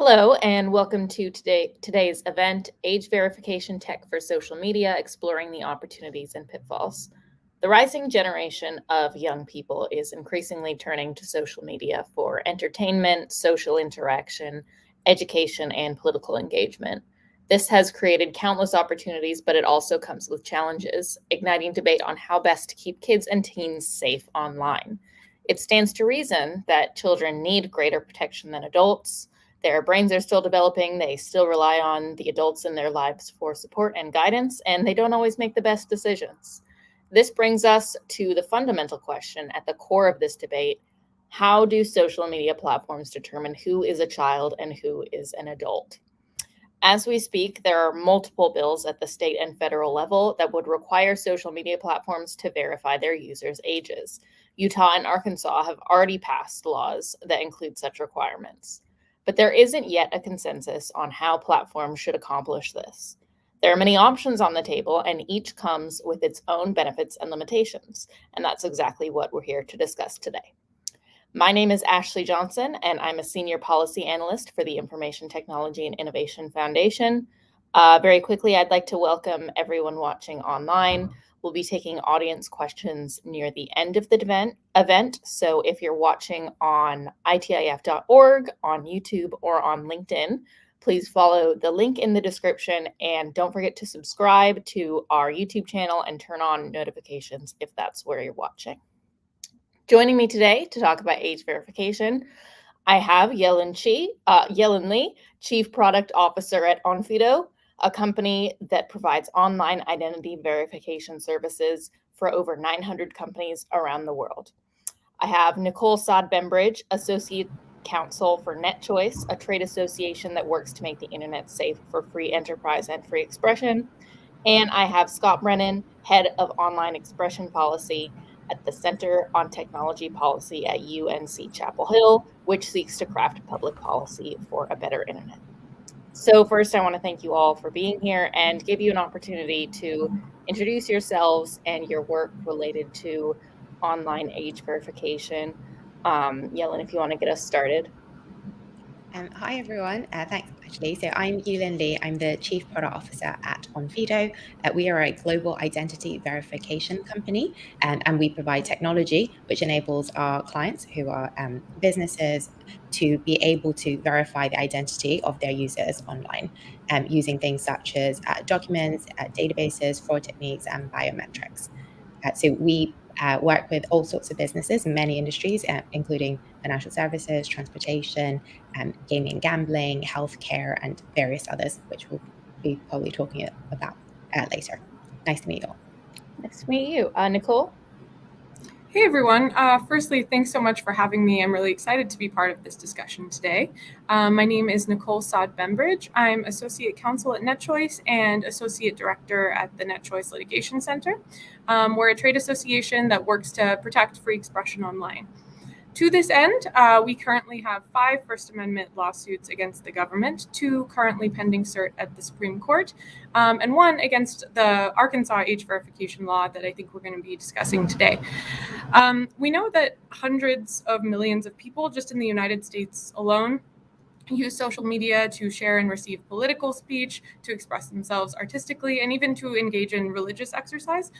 Hello, and welcome to today's event, Age Verification Tech for Social Media, Exploring the Opportunities and Pitfalls. The rising generation of young people is increasingly turning to social media for entertainment, social interaction, education, and political engagement. This has created countless opportunities, but it also comes with challenges, igniting debate on how best to keep kids and teens safe online. It stands to reason that children need greater protection than adults. Their brains are still developing. They still rely on the adults in their lives for support and guidance, and they don't always make the best decisions. This brings us to the fundamental question at the core of this debate. How do social media platforms determine who is a child and who is an adult? As we speak, there are multiple bills at the state and federal level that would require social media platforms to verify their users' ages. Utah and Arkansas have already passed laws that include such requirements. But there isn't yet a consensus on how platforms should accomplish this. There are many options on the table, and each comes with its own benefits and limitations. And that's exactly what we're here to discuss today. My name is Ashley Johnson, and I'm a senior policy analyst for the Information Technology and Innovation Foundation. Very quickly, I'd like to welcome everyone watching online. We'll be taking audience questions near the end of the event. So if you're watching on itif.org, on YouTube, or on LinkedIn, please follow the link in the description, and don't forget to subscribe to our YouTube channel and turn on notifications if that's where you're watching. Joining me today to talk about age verification, I have Yellen Lee, Chief Product Officer at Onfido, a company that provides online identity verification services for over 900 companies around the world. I have Nicole Sod-Bembridge, Associate Counsel for NetChoice, a trade association that works to make the internet safe for free enterprise and free expression. And I have Scott Brennan, Head of Online Expression Policy at the Center on Technology Policy at UNC Chapel Hill, which seeks to craft public policy for a better internet. So first, I want to thank you all for being here and give you an opportunity to introduce yourselves and your work related to online age verification. Yellen, if you want to get us started. Hi, everyone. Thanks, Ashley. So I'm Yulin Lee. I'm the Chief Product Officer at Onfido. We are a global identity verification company, and we provide technology which enables our clients, who are businesses, to be able to verify the identity of their users online using things such as documents, databases, fraud techniques, and biometrics. So we work with all sorts of businesses in many industries, including financial services, transportation, gaming and gambling, healthcare, and various others, which we'll be probably talking about later. Nice to meet you all. Nice to meet you. Nicole? Hey everyone. Firstly, thanks so much for having me. I'm really excited to be part of this discussion today. My name is Nicole Sod-Bembridge. I'm Associate Counsel at NetChoice and Associate Director at the NetChoice Litigation Center. We're a trade association that works to protect free expression online. To this end, we currently have 5 First Amendment lawsuits against the government, 2 currently pending cert at the Supreme Court, and 1 against the Arkansas age verification law that I think we're going to be discussing today. We know that hundreds of millions of people just in the United States alone use social media to share and receive political speech, to express themselves artistically, and even to engage in religious exercise.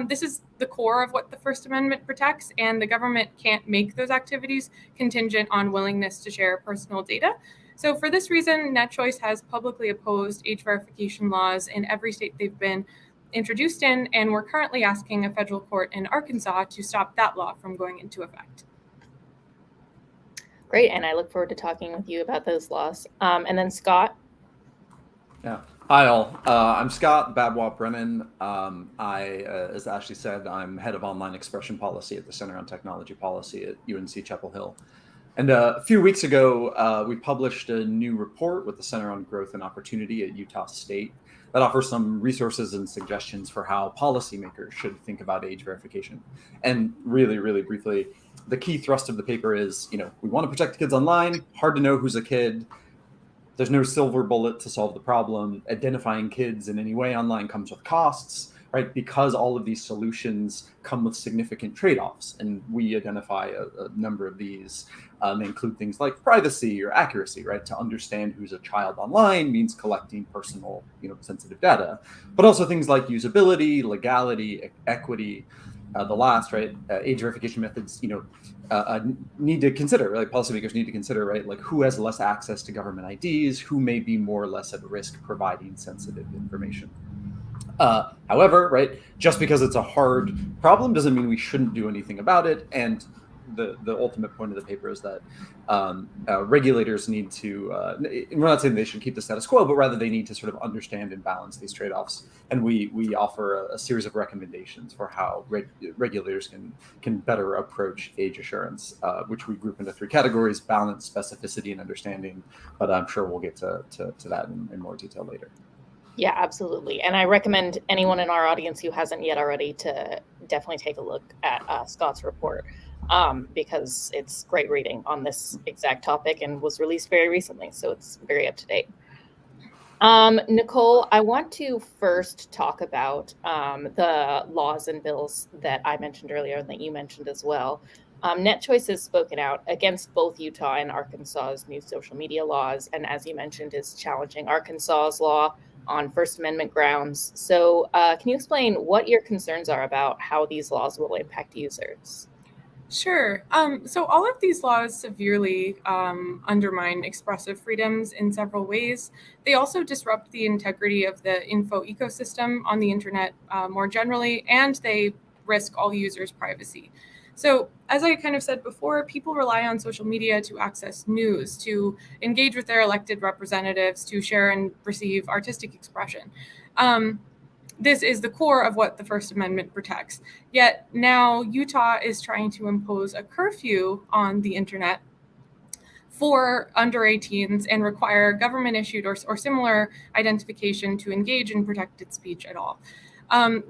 This is the core of what the First Amendment protects, and the government can't make those activities contingent on willingness to share personal data. So for this reason, NetChoice has publicly opposed age verification laws in every state they've been introduced in, and we're currently asking a federal court in Arkansas to stop that law from going into effect. Great, and I look forward to talking with you about those laws. And then Scott. Yeah. Hi, all. I'm Scott Brennan. As Ashley said, I'm head of online expression policy at the Center on Technology Policy at UNC Chapel Hill. And a few weeks ago, we published a new report with the Center on Growth and Opportunity at Utah State that offers some resources and suggestions for how policymakers should think about age verification. And really, really briefly, the key thrust of the paper is, we want to protect kids online, hard to know who's a kid. There's no silver bullet to solve the problem. Identifying kids in any way online comes with costs. right? Because all of these solutions come with significant trade-offs, and we identify a number of these. They include things like privacy or accuracy, right? To understand who's a child online means collecting personal, sensitive data, but also things like usability, legality, equity. The last, right, age verification methods, need to consider, like policymakers need to consider, right, like who has less access to government IDs, who may be more or less at risk providing sensitive information. However, right, just because it's a hard problem doesn't mean we shouldn't do anything about it. And the ultimate point of the paper is that regulators need to, we're not saying they should keep the status quo, but rather they need to sort of understand and balance these trade-offs. And we offer a series of recommendations for how regulators can better approach age assurance, which we group into 3 categories: balance, specificity, and understanding. But I'm sure we'll get to that in more detail later. Yeah, absolutely. And I recommend anyone in our audience who hasn't yet already to definitely take a look at Scott's report, because it's great reading on this exact topic and was released very recently. So it's very up to date. Nicole, I want to first talk about the laws and bills that I mentioned earlier and that you mentioned as well. NetChoice has spoken out against both Utah and Arkansas's new social media laws, and as you mentioned, is challenging Arkansas's law on First Amendment grounds. So can you explain what your concerns are about how these laws will impact users? Sure. So all of these laws severely undermine expressive freedoms in several ways. They also disrupt the integrity of the info ecosystem on the internet more generally, and they risk all users' privacy. So as I kind of said before, people rely on social media to access news, to engage with their elected representatives, to share and receive artistic expression. This is the core of what the First Amendment protects. Yet now Utah is trying to impose a curfew on the internet for under 18s and require government issued or similar identification to engage in protected speech at all.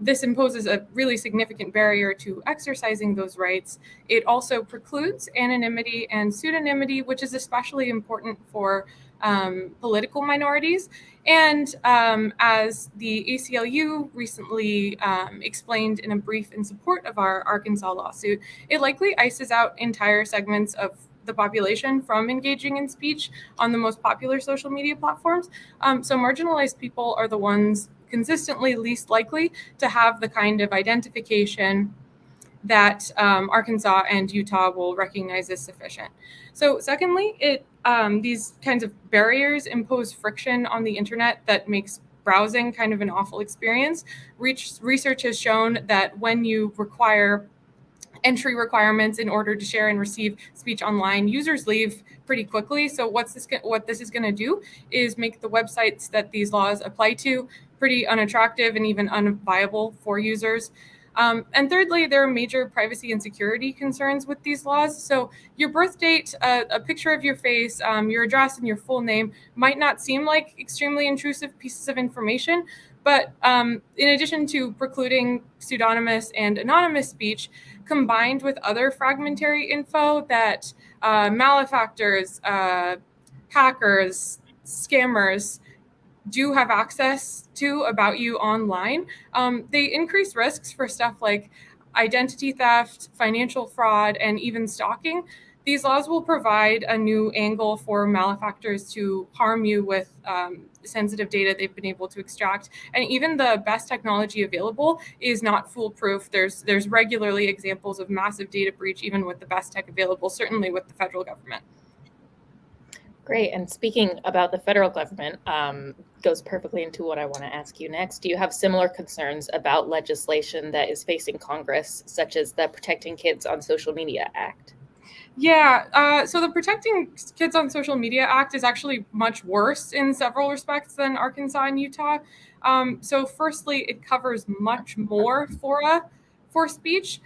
This imposes a really significant barrier to exercising those rights. It also precludes anonymity and pseudonymity, which is especially important for political minorities. And as the ACLU recently explained in a brief in support of our Arkansas lawsuit, it likely ices out entire segments of the population from engaging in speech on the most popular social media platforms. So marginalized people are the ones consistently least likely to have the kind of identification that Arkansas and Utah will recognize as sufficient. So secondly, these kinds of barriers impose friction on the internet that makes browsing kind of an awful experience. Research has shown that when you require entry requirements in order to share and receive speech online, users leave pretty quickly. So what this is going to do is make the websites that these laws apply to pretty unattractive and even unviable for users. And thirdly, there are major privacy and security concerns with these laws. So your birth date, a picture of your face, your address, and your full name might not seem like extremely intrusive pieces of information, but in addition to precluding pseudonymous and anonymous speech, combined with other fragmentary info that malefactors, hackers, scammers do have access to about you online, they increase risks for stuff like identity theft, financial fraud, and even stalking. These laws will provide a new angle for malefactors to harm you with sensitive data they've been able to extract. And even the best technology available is not foolproof. There's regularly examples of massive data breach, even with the best tech available, certainly with the federal government. Great. And speaking about the federal government, goes perfectly into what I want to ask you next. Do you have similar concerns about legislation that is facing Congress, such as the Protecting Kids on Social Media Act? Yeah, so the Protecting Kids on Social Media Act is actually much worse in several respects than Arkansas and Utah. So firstly, it covers much more for speech.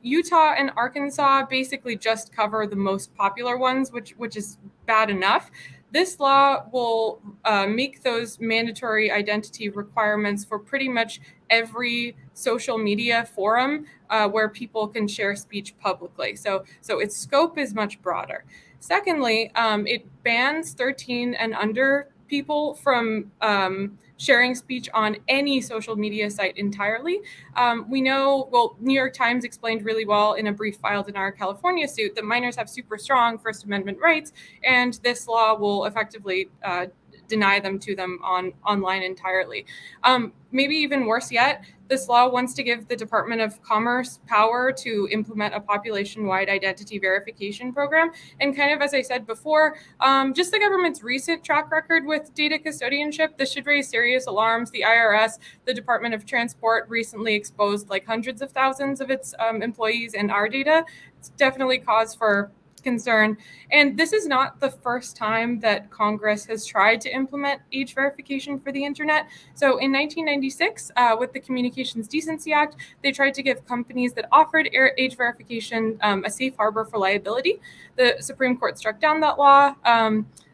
Utah and Arkansas basically just cover the most popular ones, which is bad enough. This law will make those mandatory identity requirements for pretty much every social media forum where people can share speech publicly. So its scope is much broader. Secondly, it bans 13 and under people from sharing speech on any social media site entirely. We know, well, New York Times explained really well in a brief filed in our California suit that minors have super strong First Amendment rights, and this law will effectively deny them to them online entirely. Maybe even worse yet, this law wants to give the Department of Commerce power to implement a population-wide identity verification program. And kind of, as I said before, just the government's recent track record with data custodianship, this should raise serious alarms. The IRS, the Department of Transport recently exposed like hundreds of thousands of its employees and our data. It's definitely cause for concern. And this is not the first time that Congress has tried to implement age verification for the internet. So in 1996, with the Communications Decency Act, they tried to give companies that offered age verification a safe harbor for liability. The Supreme Court struck down that law.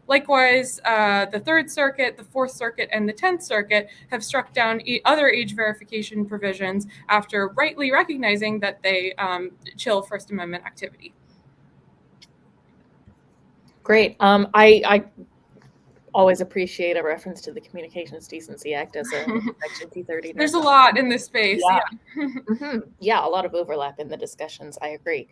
Likewise, the Third Circuit, the Fourth Circuit, and the 10th Circuit have struck down other age verification provisions after rightly recognizing that they chill First Amendment activity. Great. I always appreciate a reference to the Communications Decency Act as a Section 230. There's a lot in this space. Yeah. Yeah, a lot of overlap in the discussions. I agree.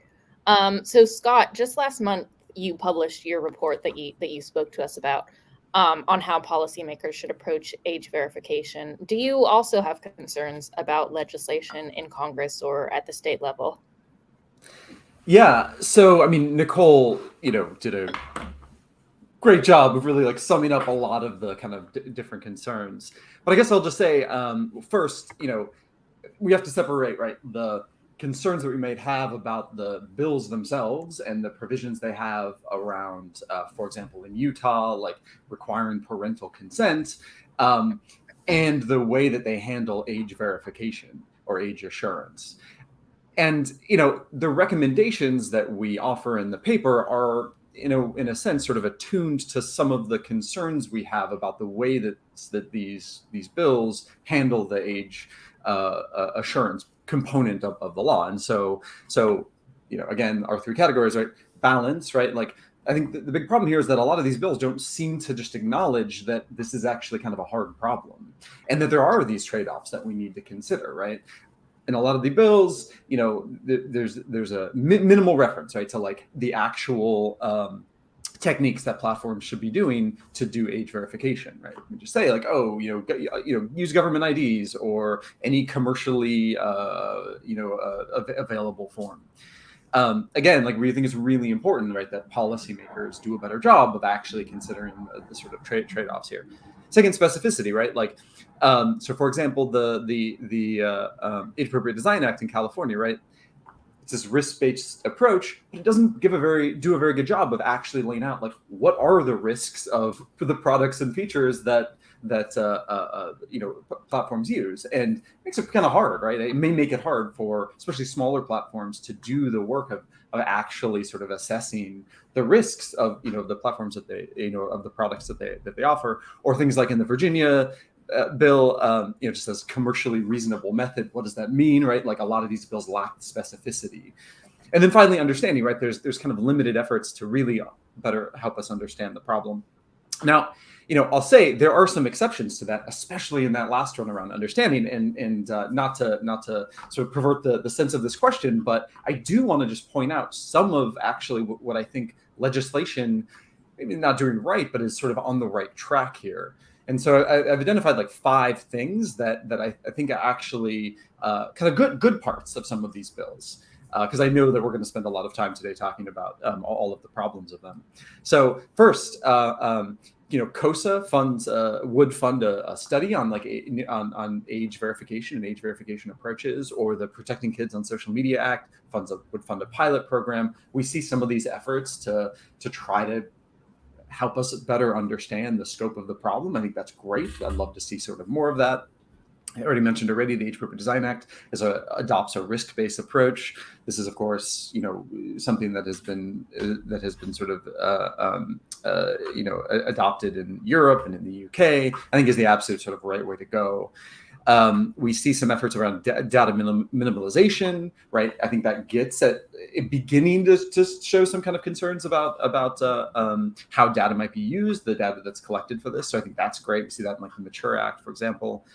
So Scott, just last month, you published your report that you spoke to us about on how policymakers should approach age verification. Do you also have concerns about legislation in Congress or at the state level? Yeah. So, I mean, Nicole, did a great job of really like summing up a lot of the kind of different concerns. But I guess I'll just say, first, we have to separate, right, the concerns that we may have about the bills themselves and the provisions they have around, for example, in Utah, like requiring parental consent, and the way that they handle age verification or age assurance. And, the recommendations that we offer in the paper are, in a sense, sort of attuned to some of the concerns we have about the way that these bills handle the age assurance component of the law. And so, again, our three categories, right? Balance, right? Like, I think the big problem here is that a lot of these bills don't seem to just acknowledge that this is actually kind of a hard problem and that there are these trade-offs that we need to consider, right? In a lot of the bills, there's a minimal reference, right, to like the actual techniques that platforms should be doing to do age verification, right? We just say like, use government IDs or any commercially, available form. Again, like we think it's really important, right, that policymakers do a better job of actually considering the sort of trade-offs here. Second, specificity, right? Like, so for example, the Age Appropriate Design Act in California, right? It's this risk-based approach, but it doesn't do a very good job of actually laying out like what are the risks for the products and features that platforms use, and it makes it kind of hard, right? It may make it hard for especially smaller platforms to do the work of actually sort of assessing the risks of the platforms that they of the products that they offer, or things like in the Virginia bill, just as commercially reasonable method. What does that mean, right? Like a lot of these bills lack specificity. And then finally, understanding, right? There's kind of limited efforts to really better help us understand the problem. Now, I'll say there are some exceptions to that, especially in that last one around understanding, and not to sort of pervert the sense of this question, but I do want to just point out some of actually what I think legislation maybe not doing right, but is sort of on the right track here. And so I've identified like 5 things that I think are actually kind of good parts of some of these bills, because I know that we're going to spend a lot of time today talking about all of the problems of them. So first, COSA would fund a study on like on age verification and age verification approaches, or the Protecting Kids on Social Media Act would fund a pilot program. We see some of these efforts to try to help us better understand the scope of the problem. I think that's great. I'd love to see sort of more of that. I already mentioned the Age Appropriate Design Act adopts a risk-based approach. This is, of course, something that has been sort of adopted in Europe and in the UK. I think is the absolute sort of right way to go. We see some efforts around data minimalization, right? I think that gets at beginning to just show some kind of concerns about how data might be used, the data that's collected for this. So I think that's great. We see that in like the Mature Act, for example.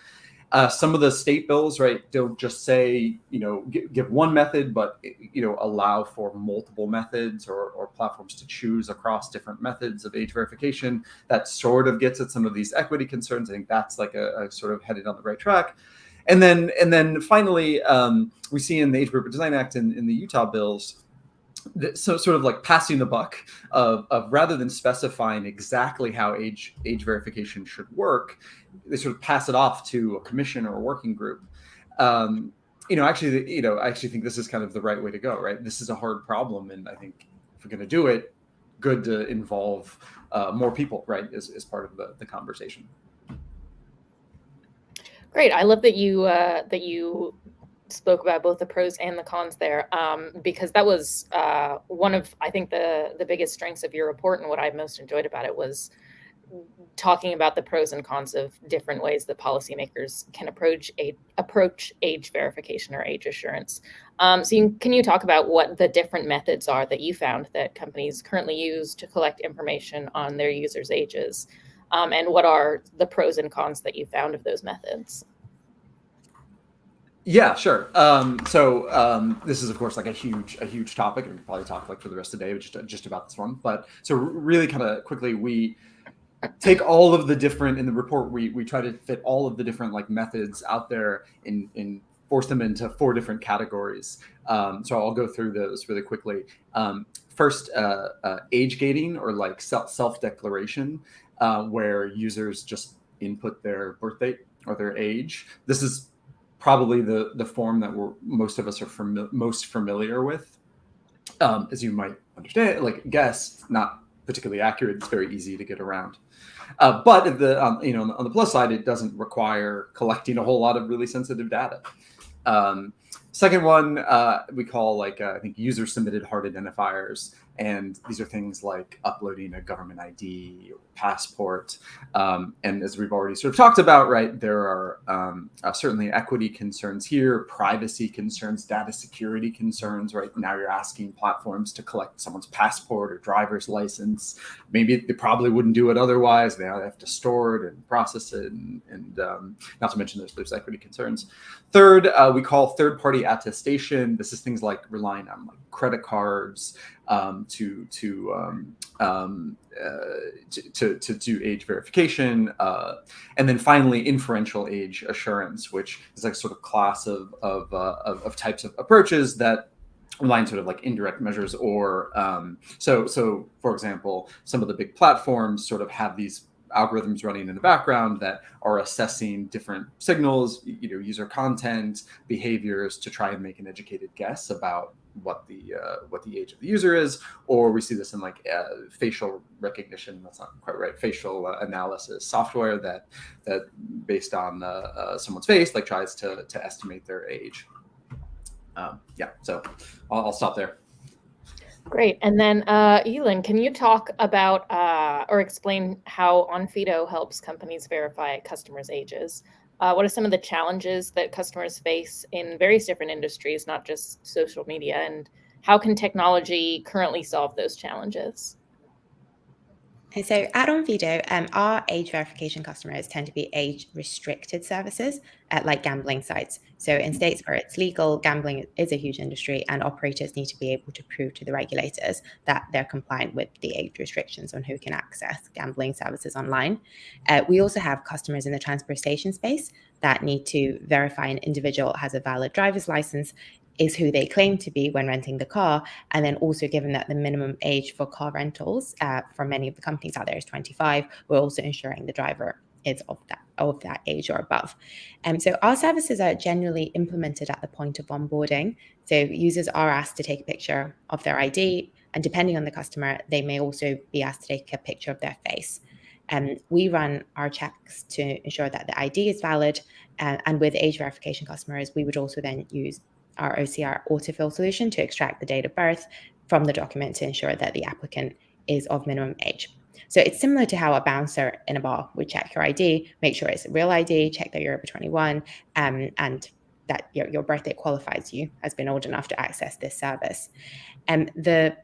Some of the state bills, right, don't just say, give one method, but, allow for multiple methods or platforms to choose across different methods of age verification. That sort of gets at some of these equity concerns. I think that's like a sort of headed on the right track. And then finally, we see in the Age Appropriate Design Act and in the Utah bills, so sort of like passing the buck of rather than specifying exactly how age verification should work, they sort of pass it off to a commission or a working group. I actually think this is kind of the right way to go, right? This is a hard problem, and I think if we're going to do it, good to involve more people, right, as part of the conversation. Great. I love that you spoke about both the pros and the cons there, because that was one of, I think, the biggest strengths of your report, and what I most enjoyed about it was talking about the pros and cons of different ways that policymakers can approach age verification or age assurance. Can you talk about what the different methods are that you found that companies currently use to collect information on their users' ages, and what are the pros and cons that you found of those methods? Yeah, sure. This is, of course, like a huge topic, and we could probably talk like for the rest of the day just about this one. But so really kind of quickly, we take all of the different, in the report, we try to fit all of the different like methods out there and force them into 4 different categories. So I'll go through those really quickly. First, age gating, or like self-declaration, where users just input their birth date or their age. This is probably the form that most of us are most familiar with. As you might understand, guess, not particularly accurate. It's very easy to get around. But on the plus side, it doesn't require collecting a whole lot of really sensitive data. Second one, we call I think user submitted hard identifiers. And these are things like uploading a government ID or passport. And as we've already sort of talked about, right, there are certainly equity concerns here, privacy concerns, data security concerns, right? Now you're asking platforms to collect someone's passport or driver's license. Maybe they probably wouldn't do it otherwise. They have to store it and process it. And not to mention there's equity concerns. Third, we call third-party attestation. This is things like relying on credit cards to do age verification, and then finally inferential age assurance, which is like sort of class of types of approaches that rely on sort of like indirect measures, or so for example, some of the big platforms sort of have these algorithms running in the background that are assessing different signals, user content, behaviors, to try and make an educated guess about what the age of the user is. Or we see this in facial recognition. That's not quite right. Facial analysis software that based on someone's face tries to estimate their age. So I'll stop there. Great. And then, Elin, can you talk about or explain how Onfido helps companies verify customers' ages? What are some of the challenges that customers face in various different industries, not just social media, and how can technology currently solve those challenges? And so at Onfido, our age verification customers tend to be age-restricted services like gambling sites. So in states where it's legal, gambling is a huge industry, and operators need to be able to prove to the regulators that they're compliant with the age restrictions on who can access gambling services online. We also have customers in the transportation space that need to verify an individual has a valid driver's license, is who they claim to be when renting the car. And then also, given that the minimum age for car rentals for many of the companies out there is 25, we're also ensuring the driver is of that age or above. So our services are generally implemented at the point of onboarding. So users are asked to take a picture of their ID, and depending on the customer, they may also be asked to take a picture of their face. We run our checks to ensure that the ID is valid, and with age verification customers, we would also then use our OCR autofill solution to extract the date of birth from the document to ensure that the applicant is of minimum age. So it's similar to how a bouncer in a bar would check your ID, make sure it's a real ID, check that you're over 21, and that your birthday qualifies you as being old enough to access this service. The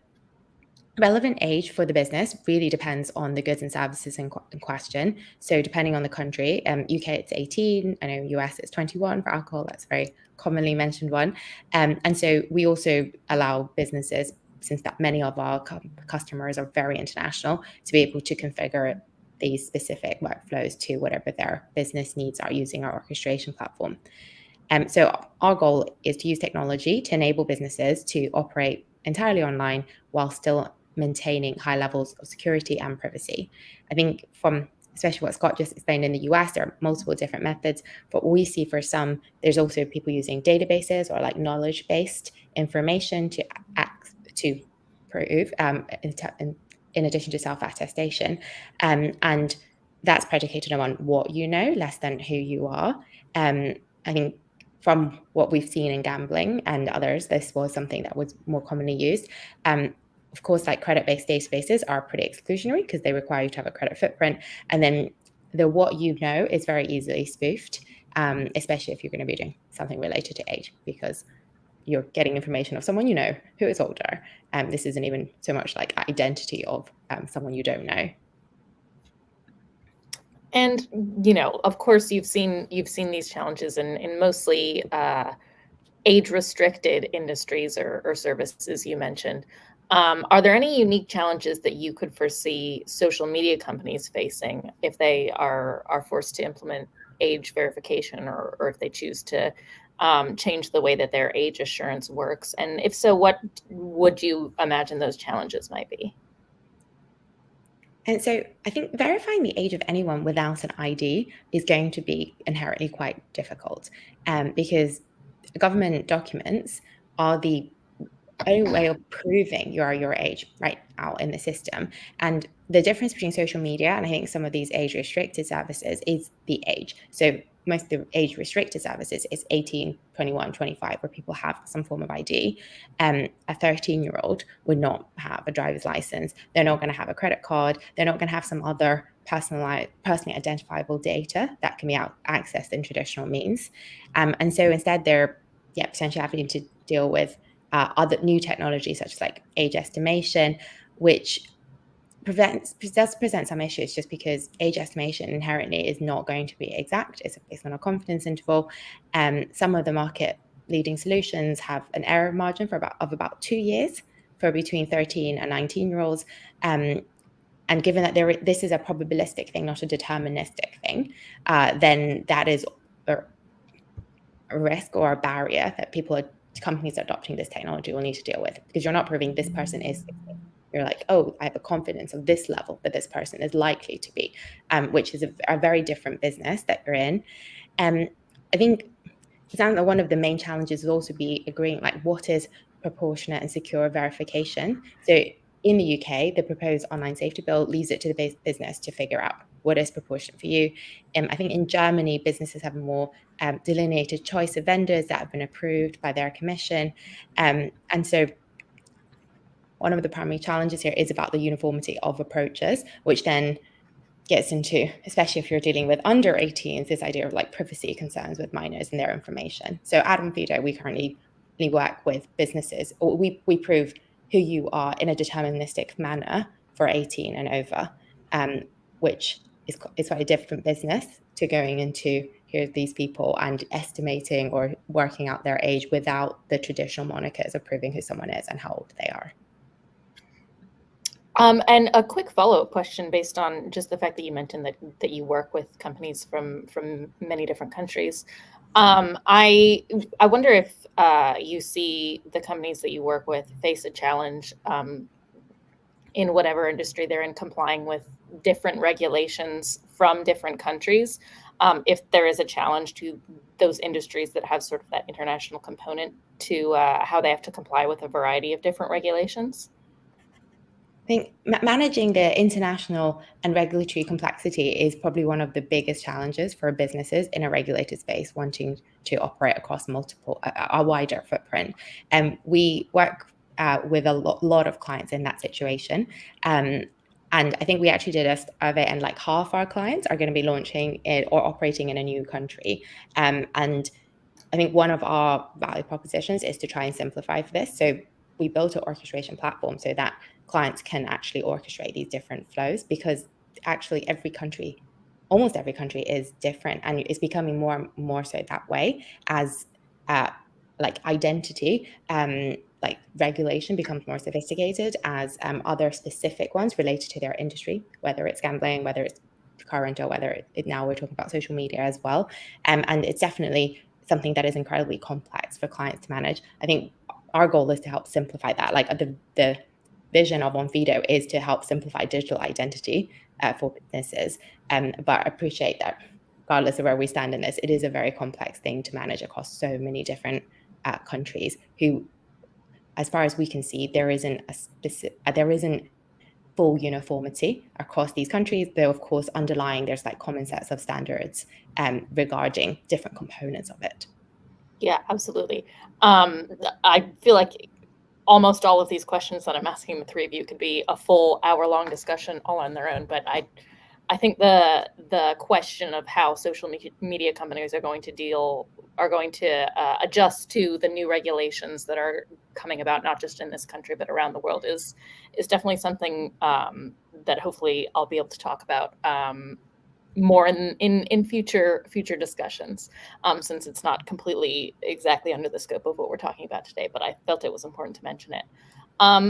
relevant age for the business really depends on the goods and services in question. So depending on the country, UK it's 18, I know US it's 21 for alcohol, that's a very commonly mentioned one. And so we also allow businesses, since that many of our customers are very international, to be able to configure these specific workflows to whatever their business needs are using our orchestration platform. So our goal is to use technology to enable businesses to operate entirely online while still maintaining high levels of security and privacy. I think from especially what Scott just explained in the US, there are multiple different methods. But what we see for some, there's also people using databases or like knowledge-based information to prove in addition to self-attestation. And that's predicated on what you know, less than who you are. I think from what we've seen in gambling and others, this was something that was more commonly used. Of course, like credit-based databases are pretty exclusionary because they require you to have a credit footprint. And then the what you know is very easily spoofed, especially if you're going to be doing something related to age, because you're getting information of someone you know who is older. This isn't even so much like identity of someone you don't know. And, of course, you've seen these challenges in mostly age-restricted industries or services you mentioned. Are there any unique challenges that you could foresee social media companies facing if they are forced to implement age verification, or if they choose to change the way that their age assurance works? And if so, what would you imagine those challenges might be? And so I think verifying the age of anyone without an ID is going to be inherently quite difficult, because government documents are the only way of proving you are your age right now in the system. And the difference between social media and I think some of these age-restricted services is the age. So most of the age-restricted services is 18, 21, 25, where people have some form of ID. A 13-year-old would not have a driver's license. They're not going to have a credit card. They're not going to have some other personally identifiable data that can be accessed in traditional means. And so instead, they're potentially having to deal with other new technologies such as like age estimation, which does present some issues just because age estimation inherently is not going to be exact. It's based on a confidence interval. Some of the market leading solutions have an error margin of about 2 years for between 13 and 19-year-olds. And given that this is a probabilistic thing, not a deterministic thing, then that is a risk or a barrier that companies adopting this technology will need to deal with, because you're not proving this person is 16. You're like, oh, I have a confidence of this level that this person is likely to be, which is a very different business that you're in. I think it sounds like one of the main challenges will also be agreeing like what is proportionate and secure verification. So in the UK, the proposed online safety bill leaves it to the business to figure out what is proportionate for you. I think in Germany, businesses have a more delineated choice of vendors that have been approved by their commission. And so one of the primary challenges here is about the uniformity of approaches, which then gets into, especially if you're dealing with under 18s, this idea of like privacy concerns with minors and their information. So at Onfido, we currently work with businesses, or we prove who you are in a deterministic manner for 18 and over, which is quite a different business to going into here's these people and estimating or working out their age without the traditional monikers of proving who someone is and how old they are. And a quick follow-up question based on just the fact that you mentioned that you work with companies from many different countries. I wonder if you see the companies that you work with face a challenge in whatever industry they're in, complying with different regulations from different countries. If there is a challenge to those industries that have sort of that international component to how they have to comply with a variety of different regulations. I think managing the international and regulatory complexity is probably one of the biggest challenges for businesses in a regulated space wanting to operate across a wider footprint. And we work with a lot of clients in that situation. And I think we actually did a survey, and like half our clients are going to be launching it or operating in a new country. And I think one of our value propositions is to try and simplify for this. So we built an orchestration platform so that clients can actually orchestrate these different flows, because actually almost every country is different, and it's becoming more and more so that way as like identity like regulation becomes more sophisticated, as other specific ones related to their industry, whether it's gambling, whether it's current, or whether now we're talking about social media as well. And it's definitely something that is incredibly complex for clients to manage. I think our goal is to help simplify that. Like the vision of Onfido is to help simplify digital identity for businesses. But I appreciate that regardless of where we stand in this, it is a very complex thing to manage across so many different countries who, as far as we can see, there isn't full uniformity across these countries, though of course underlying there's like common sets of standards regarding different components of it. Yeah, absolutely. I feel like almost all of these questions that I'm asking the three of you could be a full hour-long discussion all on their own, but I think the question of how social media companies are going to adjust to the new regulations that are coming about, not just in this country but around the world, is definitely something that hopefully I'll be able to talk about more in future discussions, since it's not completely exactly under the scope of what we're talking about today, but I felt it was important to mention it.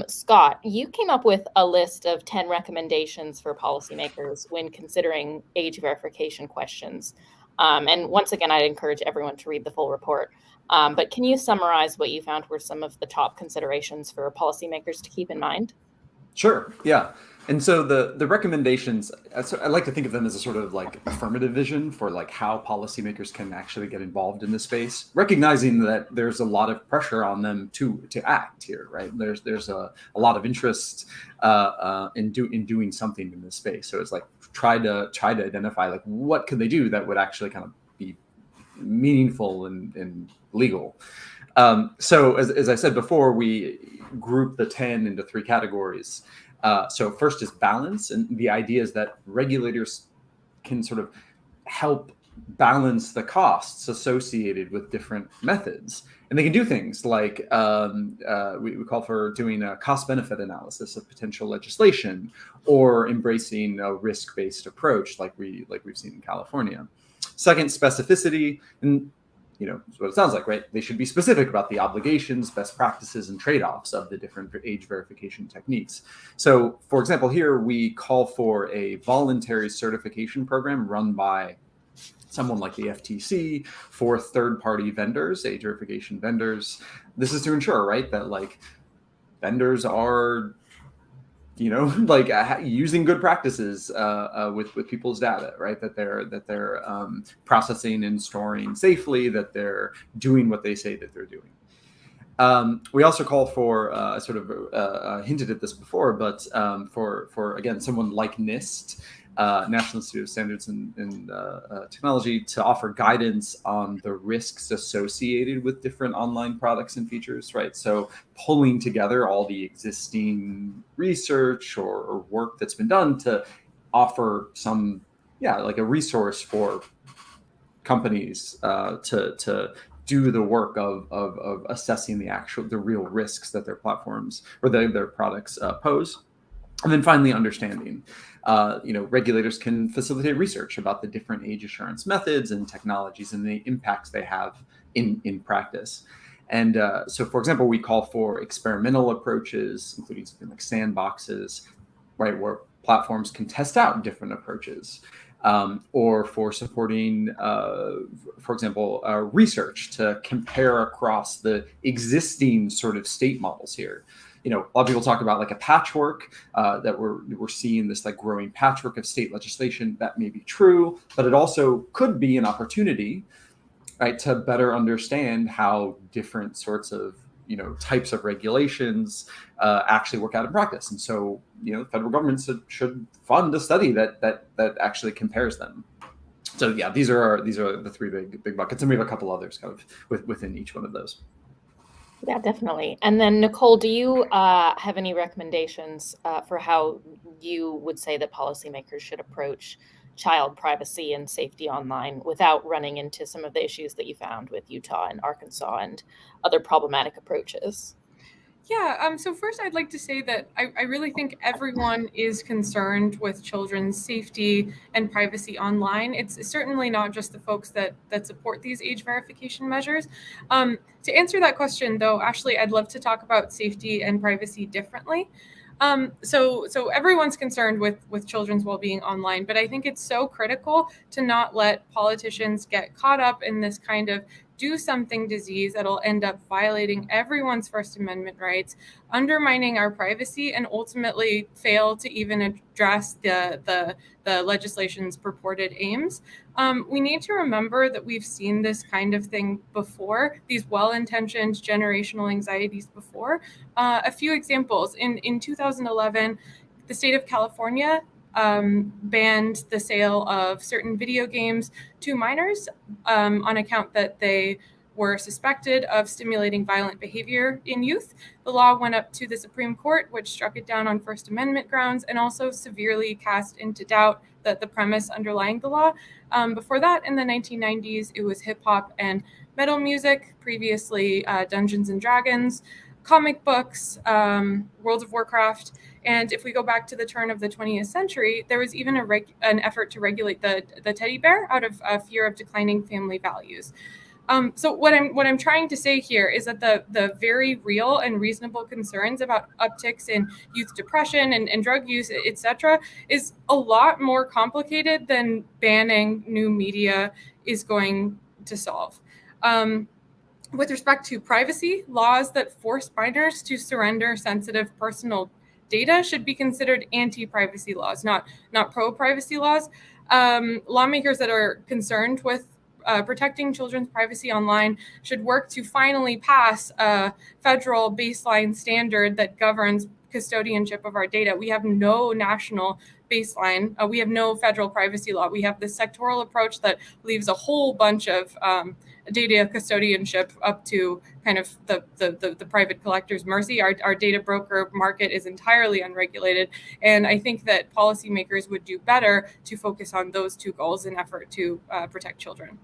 Scott, you came up with a list of 10 recommendations for policymakers when considering age verification questions. And once again, I'd encourage everyone to read the full report. But can you summarize what you found were some of the top considerations for policymakers to keep in mind? Sure. Yeah. And so the recommendations, I like to think of them as a sort of like affirmative vision for like how policymakers can actually get involved in this space, recognizing that there's a lot of pressure on them to act here, right? There's a lot of interest in doing something in this space. So it's like try to identify like what could they do that would actually kind of be meaningful and legal. So as I said before, we group the 10 into 3 categories. So first is balance, and the idea is that regulators can sort of help balance the costs associated with different methods. And they can do things like we call for doing a cost-benefit analysis of potential legislation, or embracing a risk-based approach like we've seen in California. Second, specificity, and that's what it sounds like, right? They should be specific about the obligations, best practices, and trade-offs of the different age verification techniques. So, for example, here we call for a voluntary certification program run by someone like the FTC for third-party vendors, age verification vendors. This is to ensure, right, that like vendors are like using good practices with people's data, right? That they're processing and storing safely, that they're doing what they say that they're doing. We also call for sort of hinted at this before, but for again someone like NIST, National Institute of Standards and Technology, to offer guidance on the risks associated with different online products and features, right? So pulling together all the existing research or work that's been done to offer some, like a resource for companies to do the work of assessing the real risks that their platforms or their products pose. And then finally, understanding. Regulators can facilitate research about the different age assurance methods and technologies and the impacts they have in practice. And so, for example, we call for experimental approaches, including something like sandboxes, right, where platforms can test out different approaches, or for supporting, for example, research to compare across the existing sort of state models here. A lot of people talk about like a patchwork, that we're seeing this like growing patchwork of state legislation. That may be true, but it also could be an opportunity, right, to better understand how different sorts of types of regulations actually work out in practice. And so federal governments should fund a study that actually compares them. So yeah, these are the 3 big buckets, and we have a couple others kind of within each one of those. Yeah, definitely. And then, Nicole, do you have any recommendations for how you would say that policymakers should approach child privacy and safety online without running into some of the issues that you found with Utah and Arkansas and other problematic approaches? Yeah, so first I'd like to say that I really think everyone is concerned with children's safety and privacy online. It's certainly not just the folks that support these age verification measures. To answer that question, though, Ashley, I'd love to talk about safety and privacy differently. So everyone's concerned with children's well-being online, but I think it's so critical to not let politicians get caught up in this kind of do something disease that'll end up violating everyone's First Amendment rights, undermining our privacy, and ultimately fail to even address the legislation's purported aims. We need to remember that we've seen this kind of thing before, these well-intentioned generational anxieties before. A few examples. In 2011, the state of California banned the sale of certain video games to minors on account that they were suspected of stimulating violent behavior in youth. The law went up to the Supreme Court, which struck it down on First Amendment grounds and also severely cast into doubt the premise underlying the law. Before that, in the 1990s, it was hip hop and metal music, previously Dungeons and Dragons, comic books, World of Warcraft. And if we go back to the turn of the 20th century, there was even an effort to regulate the teddy bear out of fear of declining family values. So what I'm trying to say here is that the very real and reasonable concerns about upticks in youth depression and drug use, etc., is a lot more complicated than banning new media is going to solve. With respect to privacy, laws that force minors to surrender sensitive personal data should be considered anti-privacy laws, not pro-privacy laws. Lawmakers that are concerned with protecting children's privacy online should work to finally pass a federal baseline standard that governs custodianship of our data. We have no national baseline. We have no federal privacy law. We have this sectoral approach that leaves a whole bunch of data custodianship up to kind of the private collector's mercy. Our data broker market is entirely unregulated. And I think that policymakers would do better to focus on those two goals in effort to protect children.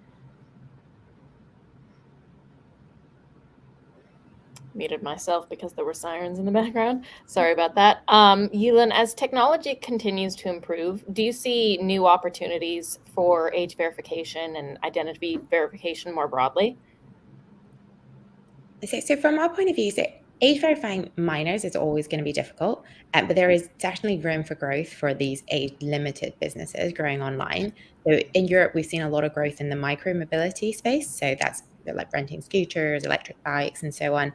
Muted myself because there were sirens in the background. Sorry about that. Yulin, as technology continues to improve, do you see new opportunities for age verification and identity verification more broadly? So from our point of view, so age verifying minors is always going to be difficult, but there is definitely room for growth for these age-limited businesses growing online. So in Europe, we've seen a lot of growth in the micro-mobility space. So that's like renting scooters, electric bikes, and so on,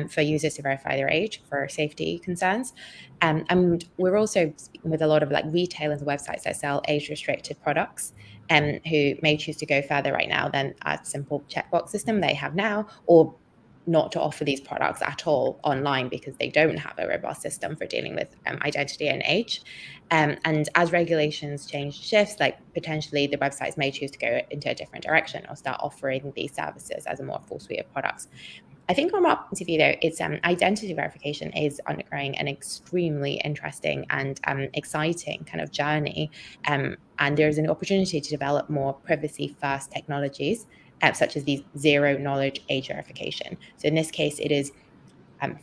for users to verify their age for safety concerns. And we're also speaking with a lot of like retailers and websites that sell age-restricted products, who may choose to go further right now than a simple checkbox system they have now, or not to offer these products at all online because they don't have a robust system for dealing with identity and age. And as regulations change, shifts, like potentially the websites may choose to go into a different direction or start offering these services as a more full suite of products. I think from our point of view, though, it's identity verification is undergoing an extremely interesting and exciting kind of journey. And there's an opportunity to develop more privacy-first technologies, such as these zero-knowledge age verification. So in this case, it is,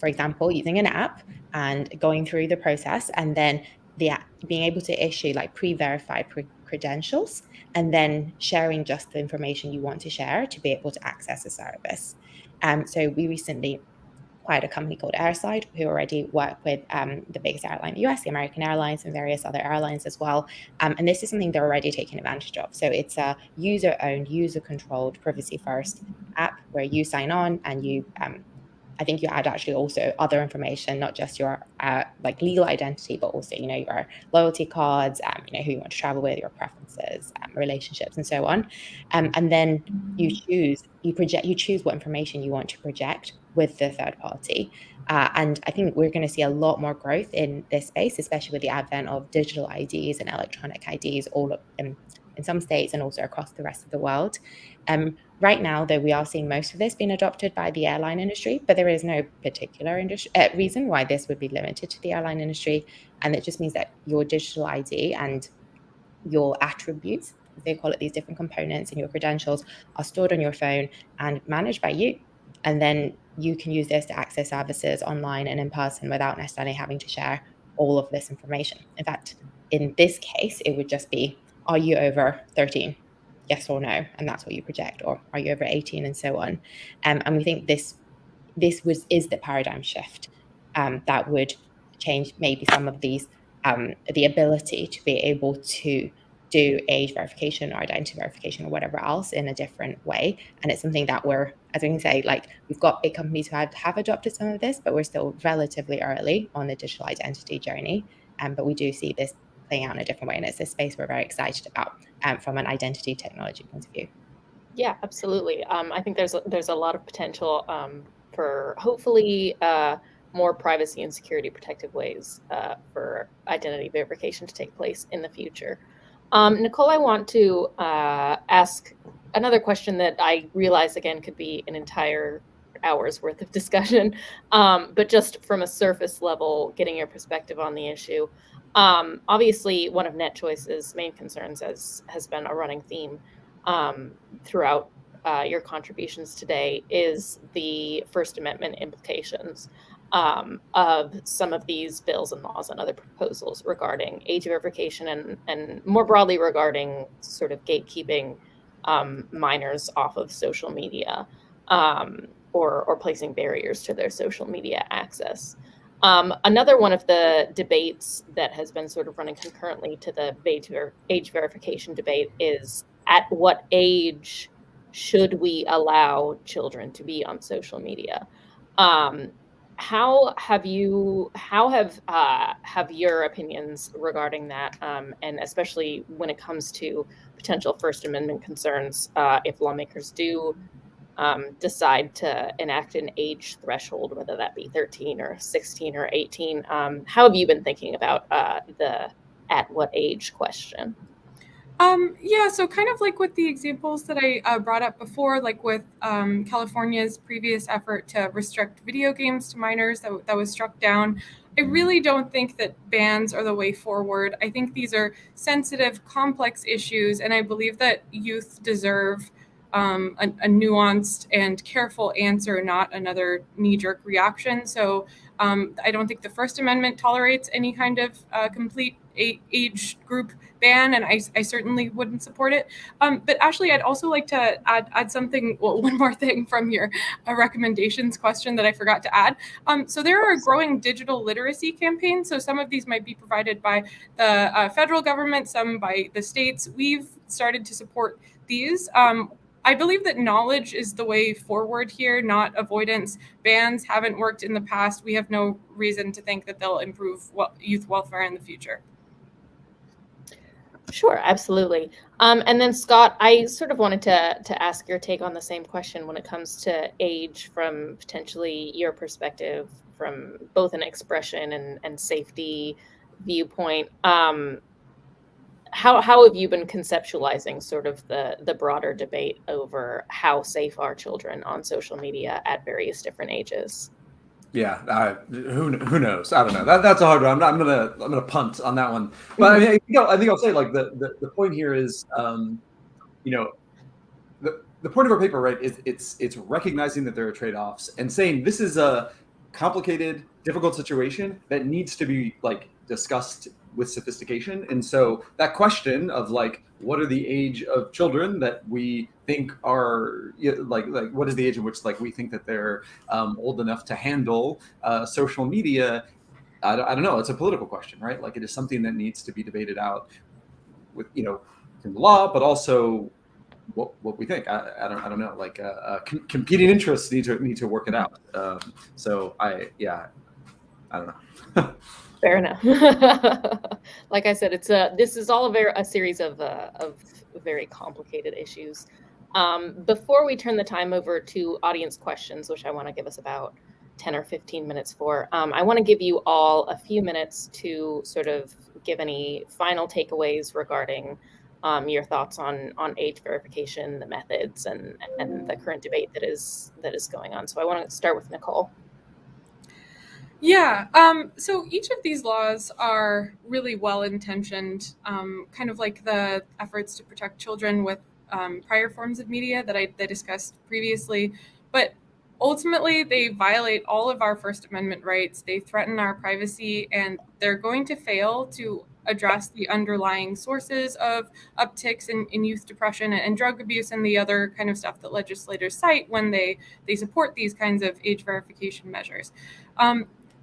for example, using an app and going through the process, and then the app being able to issue like pre-verified credentials, and then sharing just the information you want to share to be able to access a service. So we recently acquired a company called Airside, who already work with the biggest airline in the US, the American Airlines, and various other airlines as well. And this is something they're already taking advantage of. So it's a user-owned, user-controlled, privacy-first app where you sign on and you, I think you add actually also other information, not just your like legal identity, but also, you know, your loyalty cards, you know, who you want to travel with, your preferences, relationships, and so on. And then you choose what information you want to project with the third party. And I think we're going to see a lot more growth in this space, especially with the advent of digital IDs and electronic IDs all up in some states and also across the rest of the world. Right now, though, we are seeing most of this being adopted by the airline industry, but there is no particular reason why this would be limited to the airline industry. And it just means that your digital ID and your attributes, as they call it, these different components and your credentials are stored on your phone and managed by you. And then you can use this to access services online and in person without necessarily having to share all of this information. In fact, in this case, it would just be, are you over 13? Yes or no, and that's what you project, or are you over 18, and so on. And we think this is the paradigm shift that would change maybe some of these, the ability to be able to do age verification or identity verification or whatever else in a different way. And it's something that we're, as I can say, like we've got big companies who have adopted some of this, but we're still relatively early on the digital identity journey. But we do see this playing out in a different way. And it's a space we're very excited about from an identity technology point of view. Yeah, absolutely. I think there's a lot of potential for hopefully more privacy and security protective ways for identity verification to take place in the future. Nicole, I want to ask another question that I realize, again, could be an entire hour's worth of discussion, but just from a surface level, getting your perspective on the issue. Obviously, one of NetChoice's main concerns has been a running theme throughout your contributions today is the First Amendment implications of some of these bills and laws and other proposals regarding age verification and more broadly regarding sort of gatekeeping minors off of social media or placing barriers to their social media access. Another one of the debates that has been sort of running concurrently to the age verification debate is, at what age should we allow children to be on social media? How have your opinions regarding that, and especially when it comes to potential First Amendment concerns, if lawmakers do decide to enact an age threshold, whether that be 13 or 16 or 18, how have you been thinking about the at what age question? Yeah, so kind of like with the examples that I brought up before, like with California's previous effort to restrict video games to minors that was struck down, I really don't think that bans are the way forward. I think these are sensitive, complex issues, and I believe that youth deserve a nuanced and careful answer, not another knee-jerk reaction. So I don't think the First Amendment tolerates any kind of complete age group ban, and I certainly wouldn't support it. But Ashley, I'd also like to add something, one more thing from your recommendations question that I forgot to add. So there are growing digital literacy campaigns. So some of these might be provided by the federal government, some by the states. We've started to support these. I believe that knowledge is the way forward here, not avoidance. Bans haven't worked in the past. We have no reason to think that they'll improve youth welfare in the future. Sure, absolutely. And then Scott, I sort of wanted to ask your take on the same question when it comes to age from potentially your perspective, from both an expression and safety viewpoint. How have you been conceptualizing sort of the broader debate over how safe are children on social media at various different ages? Yeah, who knows? I don't know. That's a hard one. I'm gonna punt on that one. But I mean, I think I'll say, like, the point here is, the point of our paper, right, is it's recognizing that there are trade-offs and saying this is a complicated, difficult situation that needs to be like discussed with sophistication. And so that question of like, what are the age of children that we think are like what is the age in which like we think that they're old enough to handle social media? I don't know. It's a political question, right? Like, it is something that needs to be debated out with from the law, but also what we think. I don't know. Like competing interests need to work it out. So I don't know. Fair enough. Like I said, this is all a series of very complicated issues. Before we turn the time over to audience questions, which I want to give us about 10 or 15 minutes for, I want to give you all a few minutes to sort of give any final takeaways regarding your thoughts on age verification, the methods, and the current debate that is going on. So I want to start with Nicole. Yeah, so each of these laws are really well-intentioned, kind of like the efforts to protect children with prior forms of media that I discussed previously. But ultimately, they violate all of our First Amendment rights. They threaten our privacy, and they're going to fail to address the underlying sources of upticks in youth depression and drug abuse and the other kind of stuff that legislators cite when they support these kinds of age verification measures.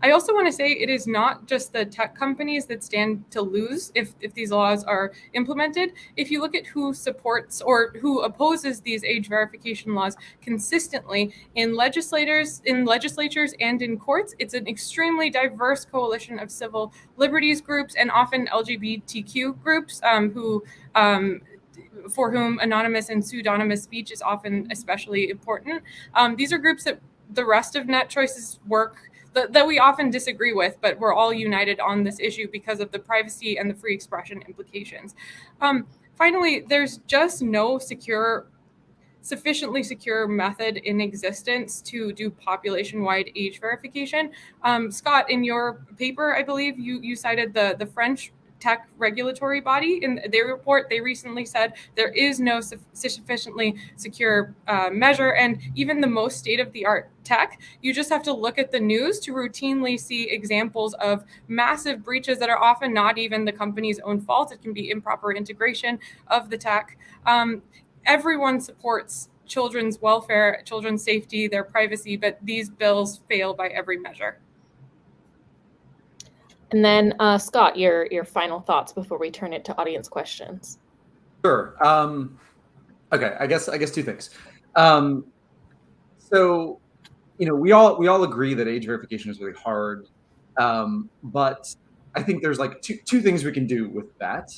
I also want to say it is not just the tech companies that stand to lose if these laws are implemented. If you look at who supports or who opposes these age verification laws consistently in legislatures and in courts, it's an extremely diverse coalition of civil liberties groups and often LGBTQ groups for whom anonymous and pseudonymous speech is often especially important. These are groups that the rest of NetChoice's work that we often disagree with, but we're all united on this issue because of the privacy and the free expression implications. Finally, there's just no sufficiently secure method in existence to do population-wide age verification. Scott, in your paper, I believe you cited the French tech regulatory body. In their report, they recently said there is no sufficiently secure measure, and even the most state-of-the-art tech, you just have to look at the news to routinely see examples of massive breaches that are often not even the company's own fault. It can be improper integration of the tech. Everyone supports children's welfare, children's safety, their privacy, but these bills fail by every measure. And then Scott, your final thoughts before we turn it to audience questions. Sure. Okay. I guess two things. So, we all agree that age verification is really hard, but I think there's like two things we can do with that.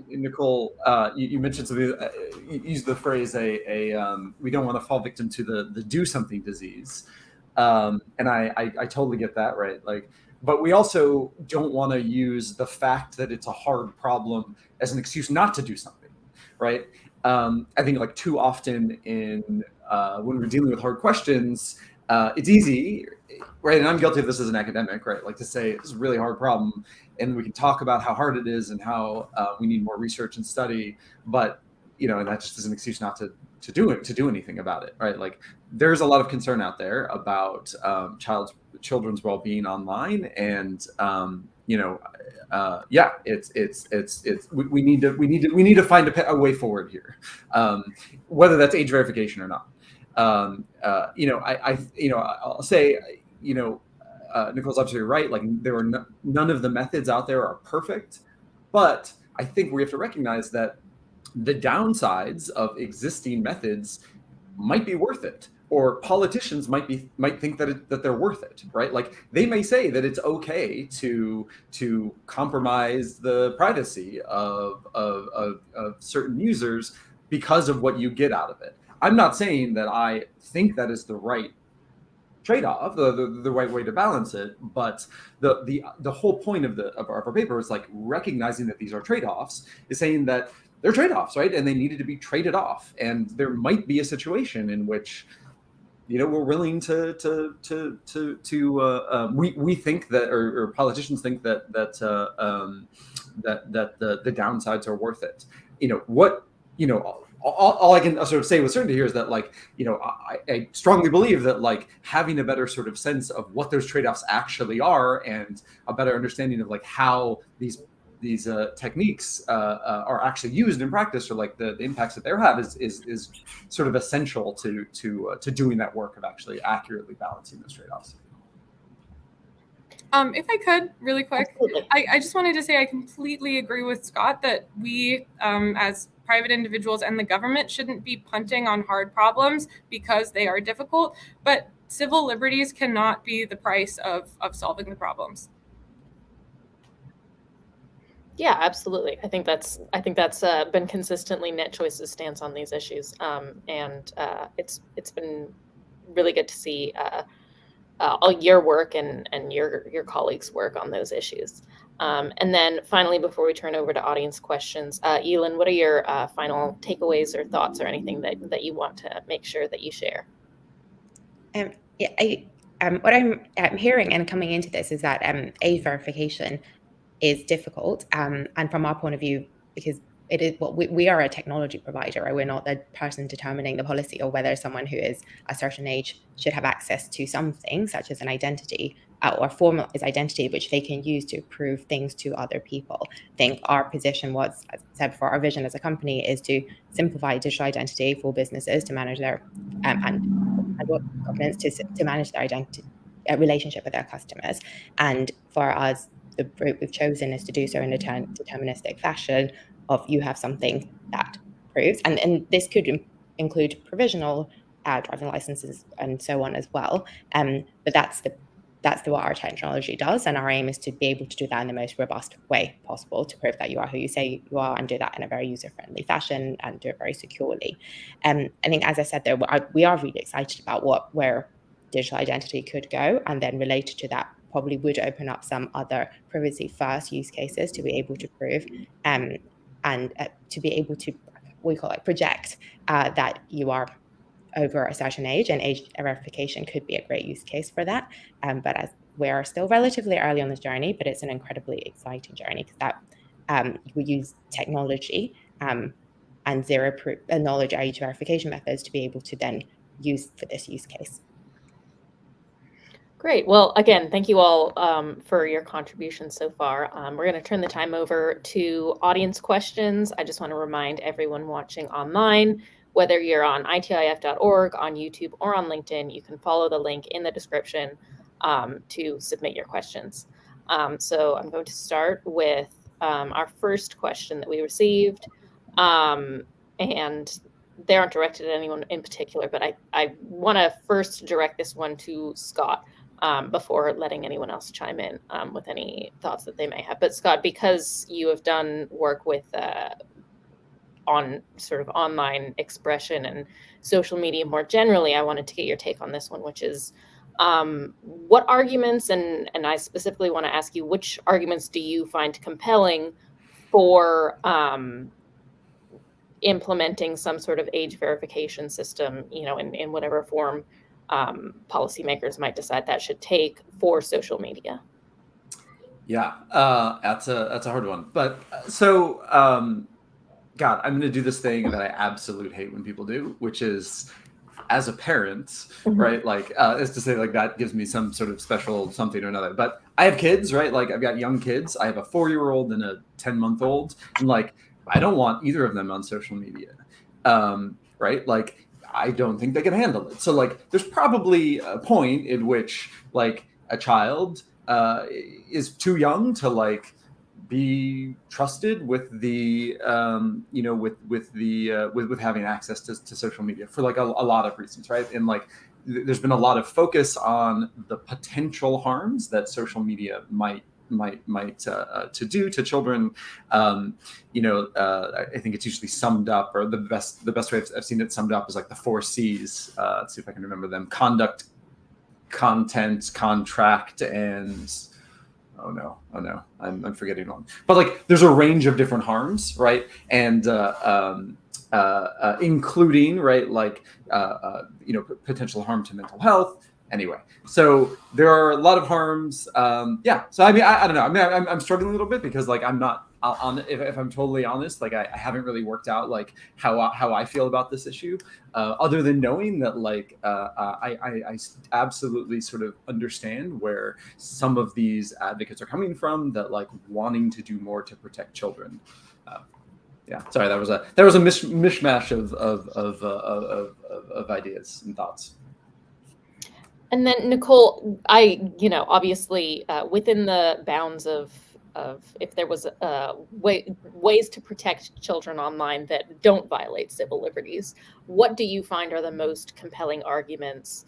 Nicole, you mentioned something. You used the phrase we don't want to fall victim to the do something disease, and I totally get that, right? But we also don't want to use the fact that it's a hard problem as an excuse not to do something, right? I think too often when we're dealing with hard questions, it's easy, right? And I'm guilty of this as an academic, right? To say it's a really hard problem, and we can talk about how hard it is and how we need more research and study, but and that just is an excuse not to do anything about it, right? There's a lot of concern out there about children's well-being online, and we need to find a way forward here, whether that's age verification or not. I'll say, Nicole's absolutely right. There are none of the methods out there are perfect, but I think we have to recognize that the downsides of existing methods might be worth it, or politicians might think that they're worth it, right? They may say that it's okay to compromise the privacy of certain users because of what you get out of it. I'm not saying that I think that is the right trade-off, the right way to balance it, but the whole point of our paper is recognizing that these are trade-offs, is saying that they're trade-offs, right? And they needed to be traded off. And there might be a situation in which, we're willing to we think that, or politicians think that the downsides are worth it. All I can sort of say with certainty here is that I strongly believe that having a better sort of sense of what those trade-offs actually are, and a better understanding of how these techniques are actually used in practice, or the impacts that they have, is sort of essential to doing that work of actually accurately balancing those trade-offs. If I could, really quick, I just wanted to say I completely agree with Scott that we, as private individuals and the government, shouldn't be punting on hard problems because they are difficult, but civil liberties cannot be the price of solving the problems. Yeah, absolutely. I think that's been consistently NetChoice's stance on these issues, and it's been really good to see all your work and your colleagues' work on those issues. And then finally, before we turn over to audience questions, Elin, what are your final takeaways or thoughts or anything that you want to make sure that you share? What I'm hearing and coming into this is that age verification is difficult, and from our point of view, because it is we are a technology provider, right? We're not the person determining the policy or whether someone who is a certain age should have access to something such as an identity or formalized identity, which they can use to prove things to other people. I think our position was, as I said before, our vision as a company is to simplify digital identity for businesses to manage their and what governance to manage their identity relationship with their customers. And for us, the route we've chosen is to do so in a deterministic fashion of you have something that proves, and this could include provisional driving licenses and so on as well. But that's what our technology does, and our aim is to be able to do that in the most robust way possible to prove that you are who you say you are, and do that in a very user-friendly fashion and do it very securely. I think, as I said, though, we are really excited about where digital identity could go, and then related to that probably would open up some other privacy first use cases to be able to prove and to be able to, we call it, project that you are over a certain age, and age verification could be a great use case for that. But as we are still relatively early on this journey, but it's an incredibly exciting journey because that we use technology and zero knowledge age verification methods to be able to then use for this use case. Great. Well, again, thank you all for your contributions so far. We're going to turn the time over to audience questions. I just want to remind everyone watching online, whether you're on itif.org, on YouTube, or on LinkedIn, you can follow the link in the description to submit your questions. So I'm going to start with our first question that we received. And they aren't directed at anyone in particular, but I want to first direct this one to Scott. Before letting anyone else chime in with any thoughts that they may have. But Scott, because you have done work with on sort of online expression and social media more generally, I wanted to get your take on this one, which is what arguments, and I specifically want to ask you, which arguments do you find compelling for implementing some sort of age verification system, in whatever form policymakers might decide that should take for social media? Yeah, that's a hard one. But God, I'm going to do this thing that I absolutely hate when people do, which is, as a parent, right? Like, is to say, like, that gives me some sort of special something or another. But I have kids, right? Like, I've got young kids. I have a 4-year-old and a 10-month-old, and like, I don't want either of them on social media, right? Like, I don't think they can handle it. So like, there's probably a point in which like a child is too young to like be trusted with the with having access to social media for like a lot of reasons, right? And like, there's been a lot of focus on the potential harms that social media might to do to children. I think it's usually summed up, or the best way I've seen it summed up is like the 4 C's. Let's see if I can remember them: conduct, content, contract, and oh no, I'm forgetting one. But like, there's a range of different harms, right? And including, right, like potential harm to mental health. Anyway, so there are a lot of harms. Yeah. So I mean, I don't know. I mean, I'm struggling a little bit because like, I'm not on. If I'm totally honest, like I haven't really worked out like how I feel about this issue, other than knowing that like I absolutely sort of understand where some of these advocates are coming from, that like wanting to do more to protect children. Yeah, sorry, that was a mishmash of ideas and thoughts. And then Nicole, obviously within the bounds of if there was ways to protect children online that don't violate civil liberties, what do you find are the most compelling arguments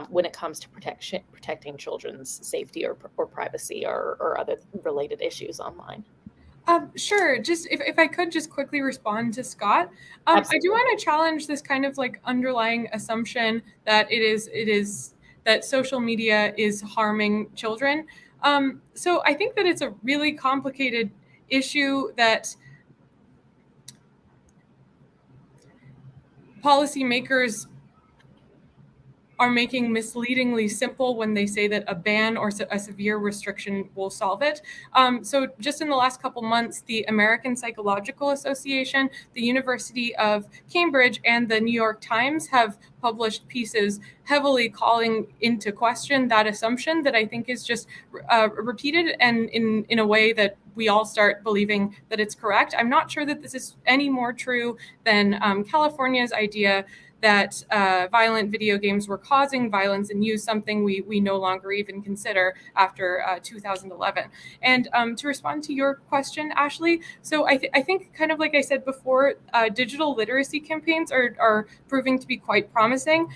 when it comes to protecting children's safety or privacy or other related issues online? Sure. Just if I could just quickly respond to Scott, I do want to challenge this kind of like underlying assumption that it is that social media is harming children. So I think that it's a really complicated issue that policymakers are making misleadingly simple when they say that a ban or a severe restriction will solve it. So just in the last couple months, the American Psychological Association, the University of Cambridge, and the New York Times have published pieces heavily calling into question that assumption that I think is just repeated and in a way that we all start believing that it's correct. I'm not sure that this is any more true than California's idea that violent video games were causing violence and use, something we no longer even consider after 2011. And to respond to your question, Ashley, so I think kind of like I said before, digital literacy campaigns are proving to be quite promising.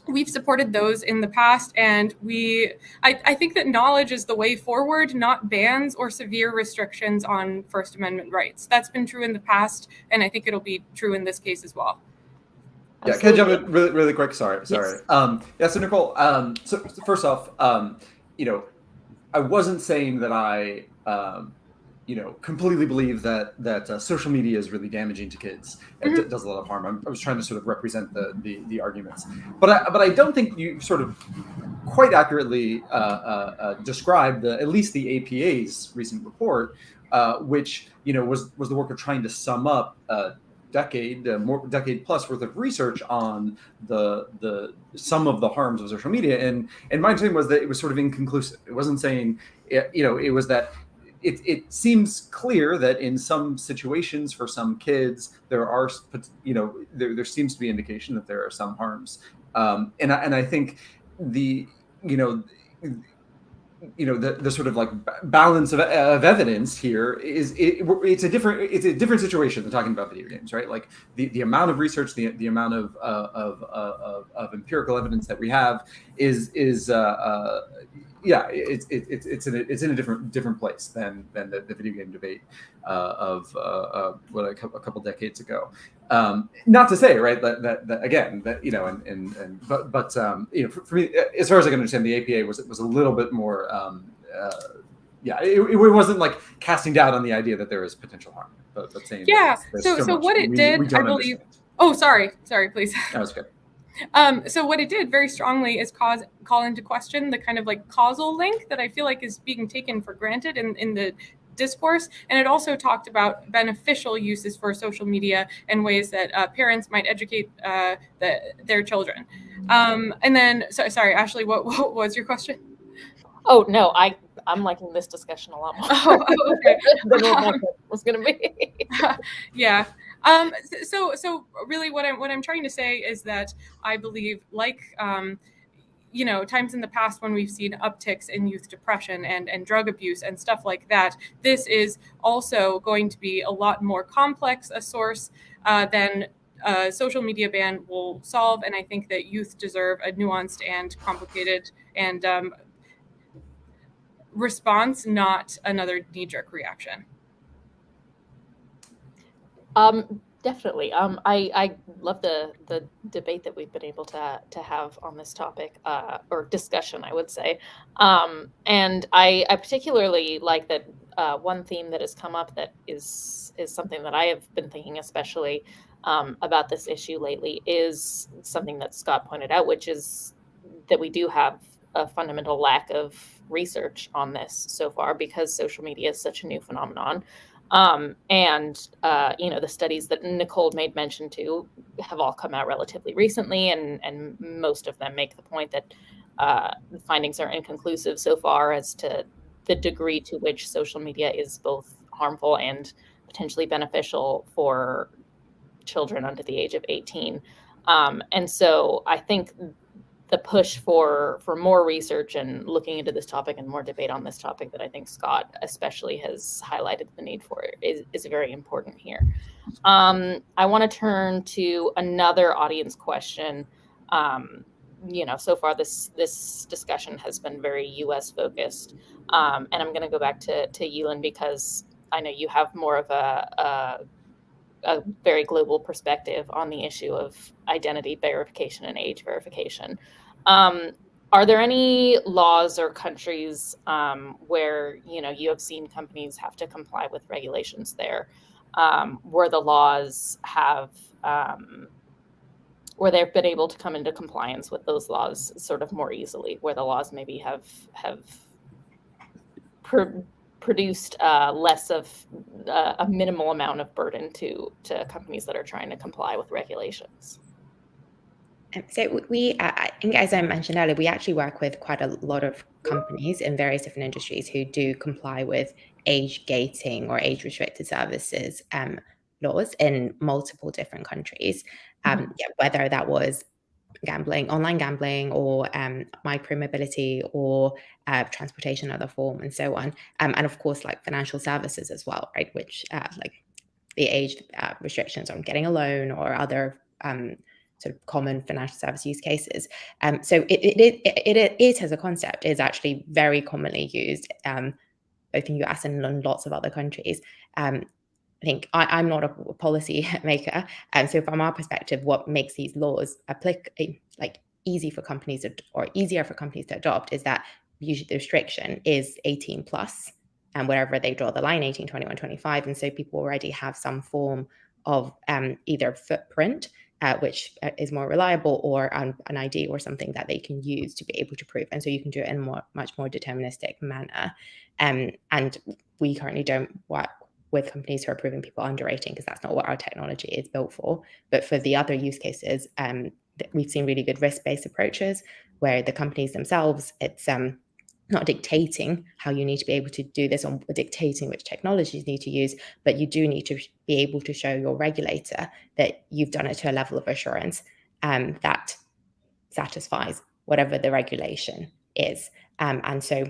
We've supported those in the past, and I think that knowledge is the way forward, not bans or severe restrictions on First Amendment rights. That's been true in the past, and I think it'll be true in this case as well. Yeah, can I jump in really quick? Sorry. Yes. So Nicole, so first off, I wasn't saying that I, completely believe that social media is really damaging to kids. It does a lot of harm. I was trying to sort of represent the arguments, but I don't think you sort of quite accurately described at least the APA's recent report, which was the work of trying to sum up decade plus worth of research on some of the harms of social media, and my understanding was that it was sort of inconclusive. It wasn't saying it was that it seems clear that in some situations for some kids there are there seems to be indication that there are some harms, and I think the sort of like balance of evidence here is it's a different situation than talking about video games, right? Like the amount of research, the amount of empirical evidence that we have is it's in a different place than the video game debate of a couple decades ago. Not to say, right, that again, that but for me, as far as I can understand, the APA was a little bit more it wasn't like casting doubt on the idea that there is potential harm, but saying so what it did, I believe. Understand. Oh, sorry, please. That was good. So what it did very strongly is call into question the kind of like causal link that I feel like is being taken for granted in the discourse. And it also talked about beneficial uses for social media and ways that parents might educate their children. And then, sorry, Ashley, what was your question? Oh, no, I'm liking this discussion a lot more. Okay. Than what was going to be. Yeah. So really what I'm trying to say is that I believe, like, times in the past when we've seen upticks in youth depression and drug abuse and stuff like that, this is also going to be a lot more complex a source than a social media ban will solve. And I think that youth deserve a nuanced and complicated and response, not another knee-jerk reaction. Definitely. I love the debate that we've been able to have on this topic, or discussion, I would say. And I particularly like that one theme that has come up that is something that I have been thinking especially about this issue lately is something that Scott pointed out, which is that we do have a fundamental lack of research on this so far because social media is such a new phenomenon. The studies that Nicole made mention to have all come out relatively recently, and most of them make the point that the findings are inconclusive so far as to the degree to which social media is both harmful and potentially beneficial for children under the age of 18. And so I think the push for more research and looking into this topic and more debate on this topic that I think Scott especially has highlighted the need for is very important here. I want to turn to another audience question. So far this discussion has been very US focused. And I'm going to go back to Yulin because I know you have more of a very global perspective on the issue of identity verification and age verification. Are there any laws or countries where you have seen companies have to comply with regulations there, where the laws have where they've been able to come into compliance with those laws sort of more easily, where the laws maybe have produced less of a minimal amount of burden to companies that are trying to comply with regulations? So I think, as I mentioned earlier, we actually work with quite a lot of companies in various different industries who do comply with age gating or age restricted services laws in multiple different countries. Whether that was gambling, online gambling, or micro-mobility, or transportation in other form, and so on. And of course, like financial services as well, right? Which like the age restrictions on getting a loan or other sort of common financial service use cases. So it as a concept is actually very commonly used both in US and in lots of other countries. I think I'm not a policy maker, and so from our perspective, what makes these laws easier for companies to adopt is that usually the restriction is 18 plus, and wherever they draw the line, 18, 21, 25, and so people already have some form of either footprint, which is more reliable, or an ID or something that they can use to be able to prove, and so you can do it in a much more deterministic manner. And we currently don't work with companies who are proving people under 18 because that's not what our technology is built for. But for the other use cases, we've seen really good risk-based approaches where the companies themselves, it's not dictating how you need to be able to do this or dictating which technologies you need to use, but you do need to be able to show your regulator that you've done it to a level of assurance that satisfies whatever the regulation is. And so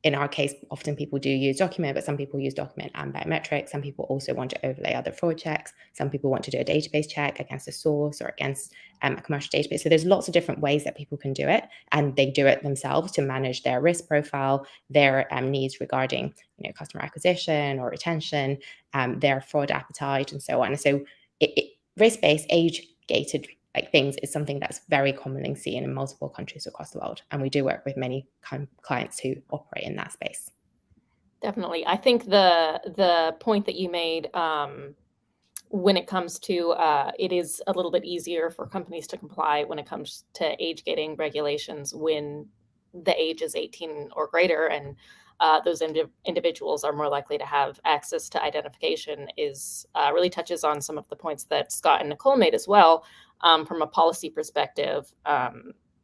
in our case, often people do use document, but some people use document and biometrics. Some people also want to overlay other fraud checks. Some people want to do a database check against a source or against a commercial database. So there's lots of different ways that people can do it, and they do it themselves to manage their risk profile, their needs regarding customer acquisition or retention, their fraud appetite, and so on. So risk-based, age-gated things is something that's very commonly seen in multiple countries across the world, and we do work with many clients who operate in that space. Definitely. I think the point that you made when it comes to it is a little bit easier for companies to comply when it comes to age gating regulations when the age is 18 or greater, and those individuals are more likely to have access to identification is really touches on some of the points that Scott and Nicole made as well. From a policy perspective,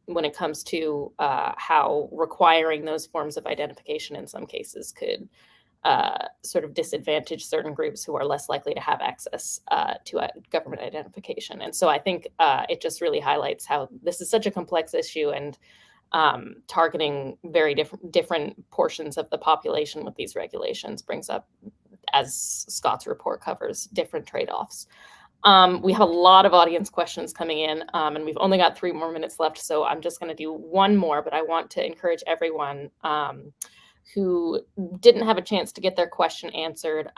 when it comes to how requiring those forms of identification in some cases could sort of disadvantage certain groups who are less likely to have access to government identification. And so I think it just really highlights how this is such a complex issue, and targeting very different portions of the population with these regulations brings up, as Scott's report covers, different trade-offs. We have a lot of audience questions coming in, and we've only got 3 more minutes left, so I'm just going to do one more, but I want to encourage everyone who didn't have a chance to get their question answered,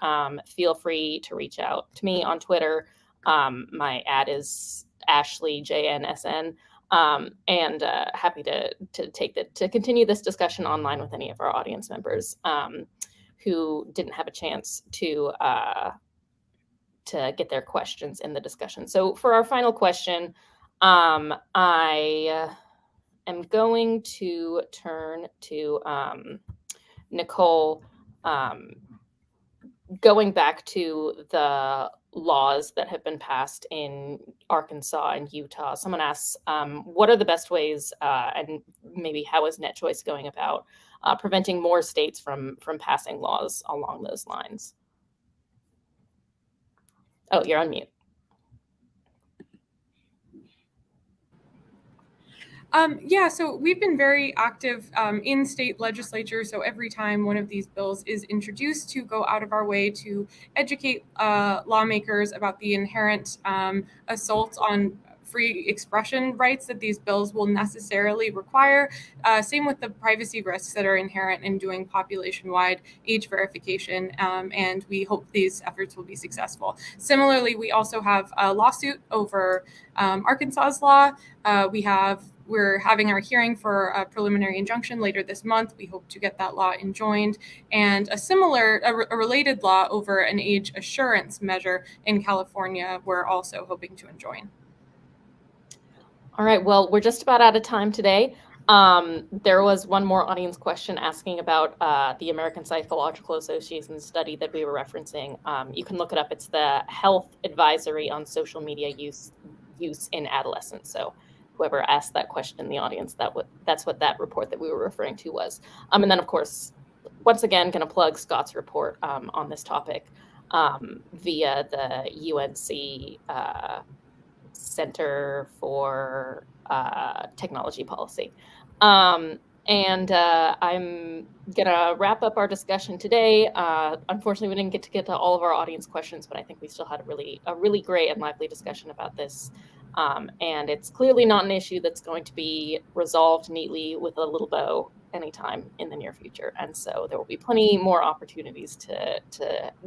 feel free to reach out to me on Twitter. My ad is AshleyJNSN, and happy to continue this discussion online with any of our audience members who didn't have a chance to get their questions in the discussion. So for our final question, I am going to turn to Nicole, going back to the laws that have been passed in Arkansas and Utah. Someone asks, what are the best ways, and maybe how is NetChoice going about preventing more states from passing laws along those lines? Oh, you're on mute. Yeah, so we've been very active in state legislature. So every time one of these bills is introduced, to go out of our way to educate lawmakers about the inherent assault on free expression rights that these bills will necessarily require. Same with the privacy risks that are inherent in doing population-wide age verification, and we hope these efforts will be successful. Similarly, we also have a lawsuit over Arkansas's law. We're having our hearing for a preliminary injunction later this month. We hope to get that law enjoined, and a related law over an age assurance measure in California we're also hoping to enjoin. All right, well, we're just about out of time today. There was one more audience question asking about the American Psychological Association study that we were referencing. You can look it up. It's the Health Advisory on Social Media Use in Adolescence. So whoever asked that question in the audience, that's what that report that we were referring to was. And then, of course, once again, going to plug Scott's report on this topic via the UNC Center for Technology Policy. And I'm going to wrap up our discussion today. Unfortunately, we didn't get to all of our audience questions, but I think we still had a really great and lively discussion about this. And it's clearly not an issue that's going to be resolved neatly with a little bow anytime in the near future. And so there will be plenty more opportunities to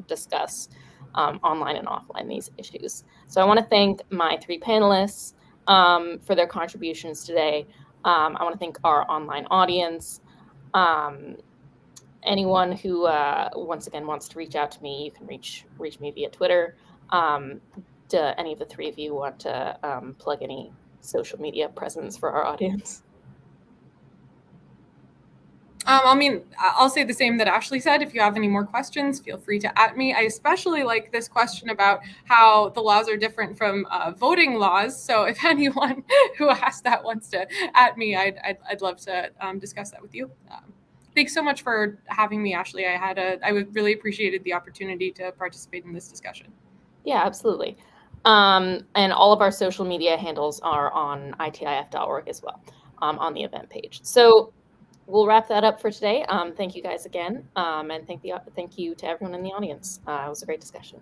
discuss online and offline these issues. So I want to thank my three panelists for their contributions today. I want to thank our online audience. Anyone who, once again, wants to reach out to me, you can reach me via Twitter. Do any of the three of you want to plug any social media presence for our audience? I'll say the same that Ashley said. If you have any more questions, feel free to @ me. I especially like this question about how the laws are different from voting laws. So if anyone who asked that wants to @ me, I'd love to discuss that with you. Thanks so much for having me, Ashley. I really appreciated the opportunity to participate in this discussion. Yeah, absolutely. And all of our social media handles are on itif.org as well, on the event page. So we'll wrap that up for today. Thank you guys again, and thank you to everyone in the audience. It was a great discussion.